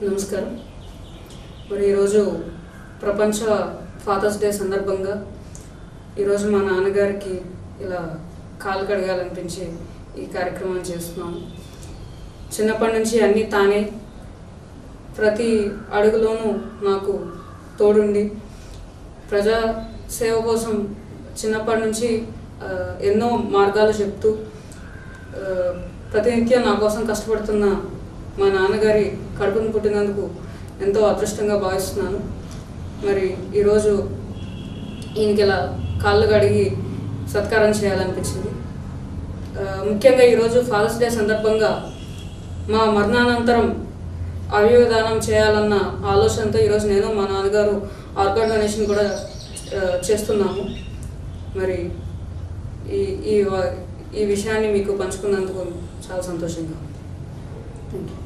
నమస్కారం. మరి ఈరోజు ప్రపంచ ఫాదర్స్ డే సందర్భంగా ఈరోజు మా నాన్నగారికి ఇలా కాలు కడగాలనిపించి ఈ కార్యక్రమం చేస్తున్నాము. చిన్నప్పటి నుంచి అన్నీ తానే ప్రతి అడుగులోనూ నాకు తోడుండి ప్రజా సేవ కోసం చిన్నప్పటి నుంచి ఎన్నో మార్గాలు చెప్తూ ప్రతినిత్యం నా కోసం కష్టపడుతున్న మా నాన్నగారి కడుపును పుట్టినందుకు ఎంతో అదృష్టంగా భావిస్తున్నాను. మరి ఈరోజు ఈయనకి ఇలా కాళ్ళు కడిగి సత్కారం చేయాలనిపించింది. ముఖ్యంగా ఈరోజు ఫాదర్స్ డే సందర్భంగా మా మరణానంతరం అవయవదానం చేయాలన్న ఆలోచనతో ఈరోజు నేను మా నాన్నగారు ఆర్గాన్ డొనేషన్ కూడా చేస్తున్నాము. మరి ఈ విషయాన్ని మీకు పంచుకున్నందుకు చాలా సంతోషంగా ఉంది. Thank you.